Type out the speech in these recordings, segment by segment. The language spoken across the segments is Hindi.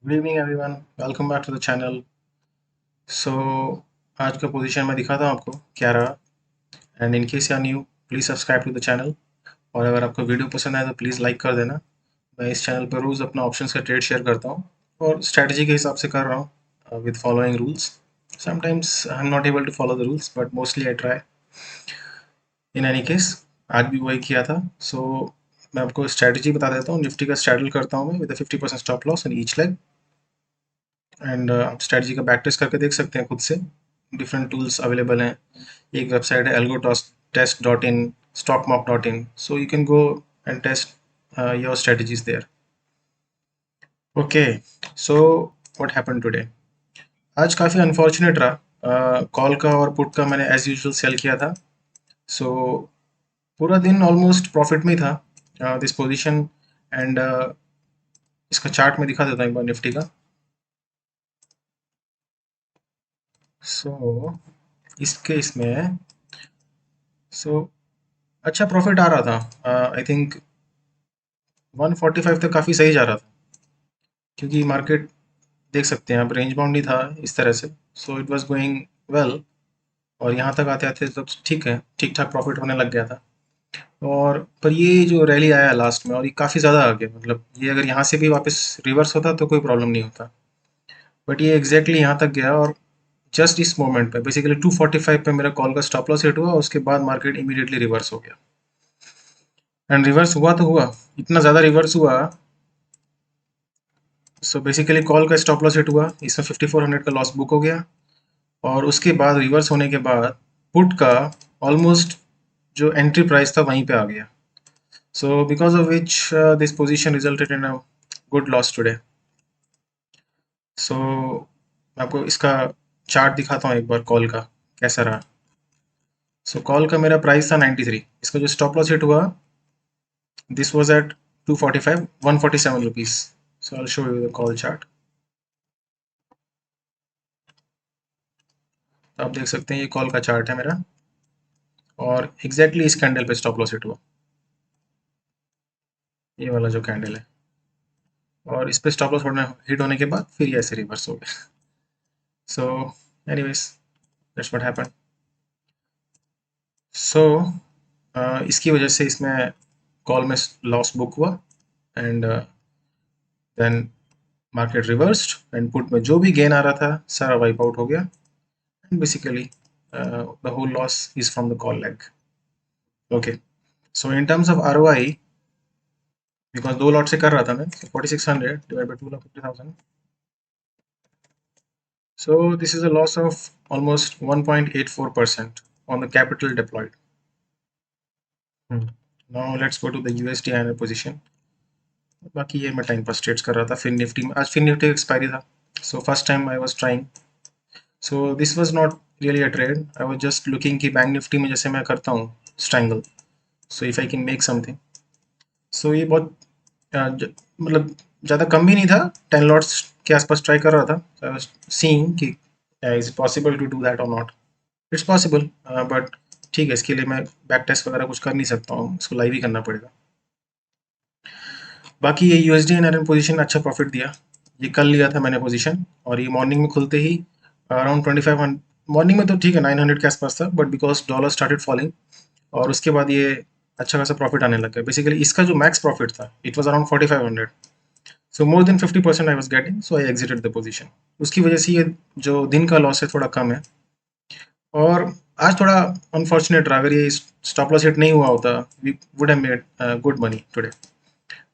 Good evening everyone, welcome back to the channel. So आज का पोजीशन मैं दिखाता हूँ आपको क्या रहा। And in case you are new, please subscribe to the channel. और अगर आपको वीडियो पसंद आए तो प्लीज़ लाइक कर देना। मैं इस चैनल पर रोज़ अपना ऑप्शंस का ट्रेड शेयर करता हूँ और स्ट्रैटेजी के हिसाब से कर रहा हूँ with following rules. Sometimes I am not able to follow the rules but mostly I try. In any case आज भी वही किया था। सो मैं आपको स्ट्रैटेजी बता देता हूँ। निफ्टी का स्ट्रैडल करता हूँ मैं with 50% stop loss in each leg. And आप स्ट्रैटेजी का बैक टेस्ट करके देख सकते हैं खुद से। डिफरेंट टूल्स अवेलेबल हैं। एक वेबसाइट है algotest.in, stockmark.in, so you can go and test your strategies there. Okay, so what happened today? आज काफ़ी अनफॉर्चुनेट रहा। कॉल का और पुट का मैंने एज यूजुअल सेल किया था। सो पूरा दिन ऑलमोस्ट प्रॉफिट में ही था दिस पोजीशन। एंड इसका चार्ट में दिखा देता हूँ एक बार निफ्टी का। सो इसके इसमें सो अच्छा प्रॉफिट आ रहा था। आई थिंक 145 तक काफ़ी सही जा रहा था, क्योंकि मार्केट देख सकते हैं आप रेंज बाउंड ही था इस तरह से। So it was going well. और यहाँ तक आते आते तो ठीक है, ठीक ठाक प्रॉफिट होने लग गया था। और पर ये जो रैली आया लास्ट में और ये काफ़ी ज़्यादा आ गया, मतलब ये अगर यहाँ से भी वापस रिवर्स होता तो कोई प्रॉब्लम नहीं होता। बट ये एग्जैक्टली यहाँ तक गया और जस्ट इस मोमेंट पे बेसिकली 245 पे मेरा कॉल का स्टॉप लॉस हिट हुआ। उसके बाद मार्केट इमीडिएटली रिवर्स हो गया। एंड रिवर्स हुआ तो हुआ, इतना ज़्यादा रिवर्स हुआ। सो बेसिकली कॉल का स्टॉप लॉस हिट हुआ, इसमें 5400 का लॉस बुक हो गया। और उसके बाद रिवर्स होने के बाद पुट का ऑलमोस्ट जो एंट्री प्राइस था वहीं पे आ गया। So because of which this position resulted in a good loss today. So मैं आपको इसका चार्ट दिखाता हूँ एक बार कॉल का कैसा रहा। सो कॉल का मेरा प्राइस था 93, इसका जो स्टॉप लॉस हिट हुआ this was at 245, 147 rupees. So I show you the call chart. आप देख सकते हैं ये कॉल का चार्ट है मेरा, और एग्जैक्टली इस कैंडल पे स्टॉप लॉस हिट हुआ, ये वाला जो कैंडल है। और इस पे स्टॉप लॉस होना हिट होने के बाद फिर ये ऐसे रिवर्स हो गया। So anyways, that's what happened. So इसकी वजह से इसमें कॉल में लॉस बुक हुआ। And then market reversed and put में जो भी गेन आ रहा था सारा वाइप आउट हो गया। And basically the whole loss is from the call leg. Okay, so in terms of ROI, because दो लॉट से कर रहा था मैं, 4600 divide by 2,50,000। So this is a loss of almost 1.84% on the capital deployed. Now let's go to the USD INR position. बाकी ये मैं टाइम पास ट्रेड्स कर रहा था फिर निफ्टी में। आज फिर निफ्टी एक्सपायरी था, so first time I was trying. So this was not really a trade, I was just looking कि बैंक निफ्टी में जैसे मैं करता हूँ strangle, so if I can make something. So ये बहुत मतलब ज़्यादा कम भी नहीं था, 10 लॉट्स के आसपास ट्राई कर रहा था। आई वाज सीइंग कि is possible to do that और नॉट। इट्स पॉसिबल, बट ठीक है, इसके लिए मैं बैक टेस्ट वगैरह कुछ कर नहीं सकता हूँ, इसको लाइव ही करना पड़ेगा। बाकी ये USD एनआरएन पोजीशन अच्छा प्रॉफिट दिया। ये कल लिया था मैंने पोजीशन, और ये मॉर्निंग में खुलते ही अराउंड 2500, मॉर्निंग में तो ठीक है 900 के आसपास था, but because dollar started falling और उसके बाद ये अच्छा खासा प्रॉफिट आने लग गया। बेसिकली इसका जो मैक्स प्रॉफिट था it was around 4500। So more than 50% I was getting, so I exerted the position. उसकी वजह से ये जो दिन का लॉस है थोड़ा कम है। और आज थोड़ा अनफॉर्चुनेट रहा, अगर ये स्टॉप लॉस हिट नहीं हुआ होता we would have made good money today.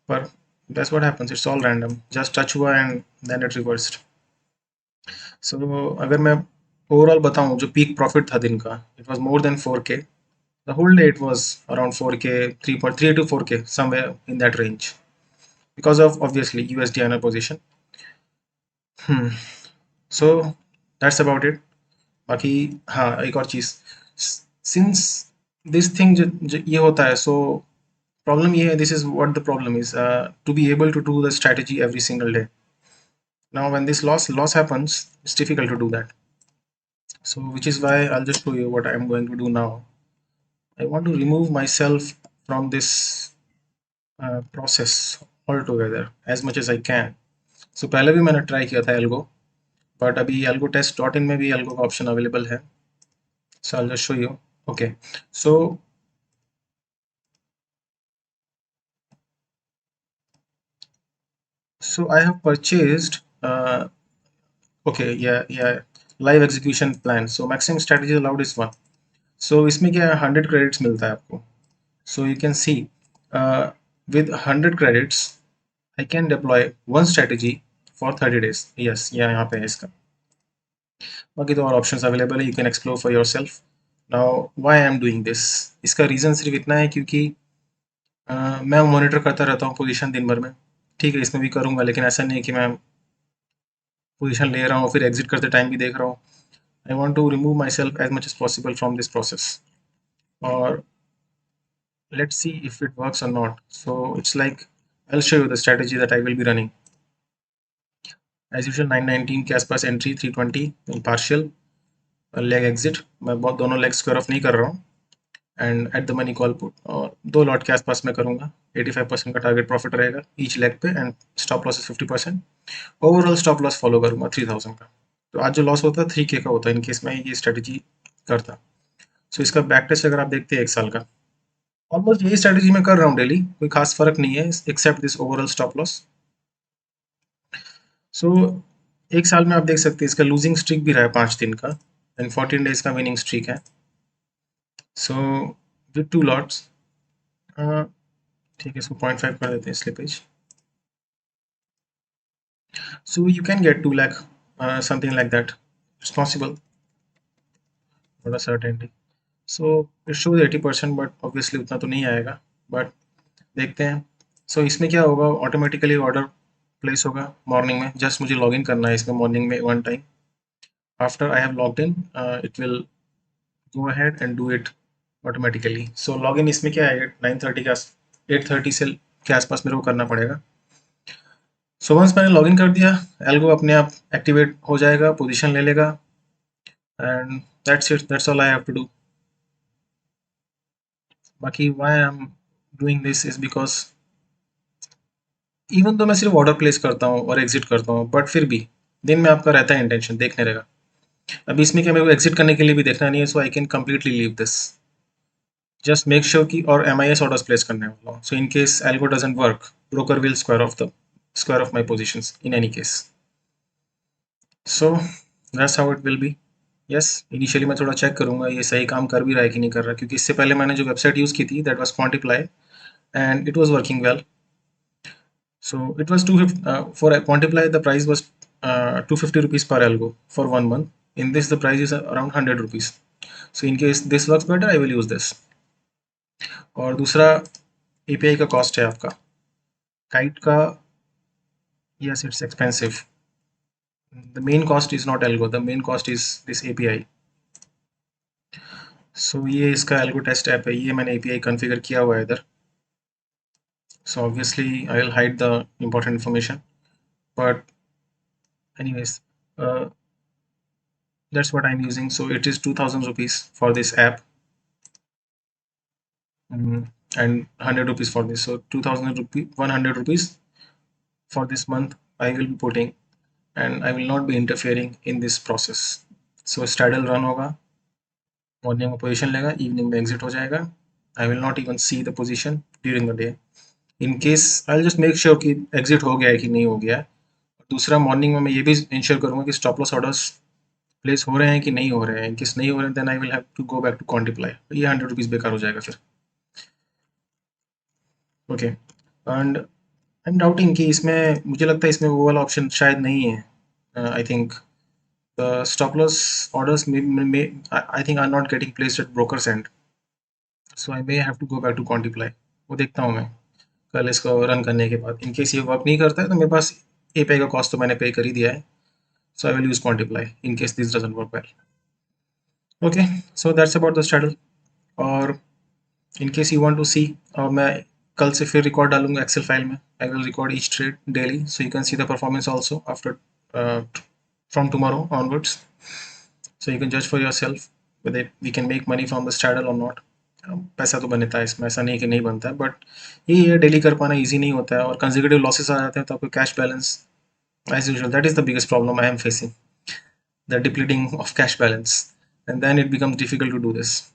पर that's what happens, it's all random, just touch हुआ and then it reversed. So अगर मैं ओवरऑल बताऊं, जो पीक प्रॉफिट था दिन का it was more than 4K। The whole day it was around 4K, 3.3 to 4K, somewhere in that range, because of obviously USD आना position. So that's about it. बाकी हाँ, एक और चीज़, सिंस दिस थिंग ये होता है, सो प्रॉब्लम ये है, this is what the problem is, to be able to do the strategy every single day. Now when this loss happens, it's difficult to do that. So which is why I'll just show you what I'm going to do now. I want to remove myself from this process altogether as much as I can. So पहले भी मैंने ट्राई किया था एल्गो, बट अभी एल्गो टेस्ट डॉट इन में भी एल्गो का ऑप्शन अवेलेबल है. So I will just show you. Okay, so I have purchased okay, yeah, live execution plan. So maximum strategy allowed is 1. So इसमें क्या है, 100 credits मिलता है आपको. So you can see with 100 credits I can deploy one strategy for 30 days. Yes, यहाँ पे है इसका. बाकी तो और ऑप्शंस अवेलेबल है, you can explore for yourself. Now why I am doing this, इसका रीज़न सिर्फ इतना है क्योंकि मैं मॉनिटर करता रहता हूँ पोजीशन दिन भर में. ठीक है, इसमें भी करूँगा, लेकिन ऐसा नहीं है कि मैं पोजीशन ले रहा हूँ फिर एग्जिट करते टाइम भी देख रहा हूँ. I want to remove myself as much as possible from this process. और let's see if it works or not. So it's like I'll show you the strategy that I will be running. As usual 919 के आसपास एंट्री, 320 इन पार्शियल लेग एग्जिट. मैं बहुत दोनों लेग स्क्वायर ऑफ नहीं कर रहा हूँ. And at the money call put, और 2 लॉट के आसपास मैं करूँगा. 85% का टारगेट प्रॉफिट रहेगा ईच लेग पे, and stop loss is 50%. Overall stop loss follow करूँगा 3000 का. तो आज जो लॉस होता है 3K का होता है इन केस मैं ये स्ट्रेटेजी करता. सो इसका बैक टेस्ट अगर आप देखते हैं 1 साल का, ऑलमोस्ट यही स्ट्रेटेजी मैं कर रहा हूँ डेली, कोई खास फर्क नहीं है except this overall stop loss. So 1 साल में आप देख सकते हैं इसका लूजिंग स्ट्रीक भी रहा है 5 दिन का, एंड 14 डेज का विनिंग स्ट्रीक है. सो विद 2 लॉट्स, ठीक है, इसको 0.5 कर देते हैं slippage. So you can get 2 lakh something like that. It's possible, थोड़ा certainty. So it shows 80%, but obviously उतना तो नहीं आएगा, बट देखते हैं. सो इसमें क्या होगा, ऑटोमेटिकली ऑर्डर प्लेस होगा मॉर्निंग में. जस्ट मुझे लॉगिन करना है इसमें मॉर्निंग में 1 time. After I have logged in, it will go ahead and do it automatically. So login इसमें क्या है, 9:30 के 8:30 से के आसपास मेरे को करना पड़ेगा. सो वंस मैंने लॉगिन कर दिया, एल्गो अपने आप एक्टिवेट हो जाएगा, पोजीशन ले लेगा, and that's it. That's all I have to do. बाकी why I am doing this is because even though मैं सिर्फ ऑर्डर प्लेस करता हूँ और एग्जिट करता हूँ, बट फिर भी दिन में आपका रहता है इंटेंशन देखने रहेगा. अभी इसमें क्या, मेरे को एग्जिट करने के लिए भी देखना नहीं है. So I can completely leave this, just make sure कि, और MIS ऑर्डर्स प्लेस करने वाला हूँ. So in case algo doesn't work, broker will square off my positions in any case. So that's how it will be. Yes, initially मैं थोड़ा चेक करूंगा ये सही काम कर भी रहा है कि नहीं कर रहा, क्योंकि इससे पहले मैंने जो वेबसाइट यूज़ की थी that was Quantiply, and it was working well. So it was 250 for Quantiplay. The price was 250 rupees per algo for 1 month. In this, the price is around 100 rupees. So in case this works better, I will use this. और दूसरा API का कॉस्ट है आपका, काइट का. yes, it's expensive. The main cost is not algo, the main cost is this API. So ये इसका algo test app है, ये मैंने API कॉन्फ़िगर किया हुआ है इधर. So obviously I will hide the important information, but anyways, that's what I'm using. So it is 2000 rupees for this app, and 100 rupees for this. So 2000 rupees, 100 rupees for this month I will be putting, and I will not be interfering in this process. So straddle run होगा, मॉर्निंग में पोजीशन लेगा, इवनिंग में एग्जिट हो जाएगा. I will not even see the position during the day. In case I just make sure कि एग्जिट हो गया है कि नहीं हो गया है. दूसरा, मॉर्निंग में मैं ये भी इंश्योर करूँगा कि स्टॉप लॉस ऑर्डर्स प्लेस हो रहे हैं कि नहीं हो रहे हैं. किस नहीं हो रहे हैं, then I will have to go back to Quantiply. ये 100 रुपीज़ बेकार हो जाएगा फिर. Okay, and I am doubting कि इसमें, मुझे लगता है इसमें वो वाला ऑप्शन शायद नहीं है. I think the stop loss orders I think are not getting placed at brokers end. So I may have to go back to Quantiply. वो देखता हूँ मैं कल इसको रन करने के बाद. इन केस ये वर्क नहीं करता है तो मेरे पास API का कॉस्ट तो मैंने पे कर ही दिया है. So I will use Quantiply in case this doesn't work well. Okay, so that's about the straddle. और in case you want to see, और मैं कल से फिर रिकॉर्ड डालूंगा एक्सेल फाइल में. I will record each trade daily, so you can see the performance also after from tomorrow onwards. So you can जज for yourself whether we can make money from the straddle or not. पैसा तो बनता है इसमें, ऐसा नहीं कि नहीं बनता है, बट यही है, डेली कर पाना ईजी नहीं होता है, और कंसेक्यूटिव लॉसेस आ जाते हैं तो आपको cash balance as usual. That is the biggest problem I am facing, the depleting of cash balance, and then it becomes difficult to do this.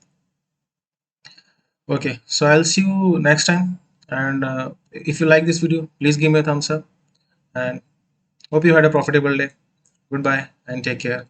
Okay, so I'll see you next time, and if you like this video, please give me a thumbs up, and hope you had a profitable day. Goodbye and take care.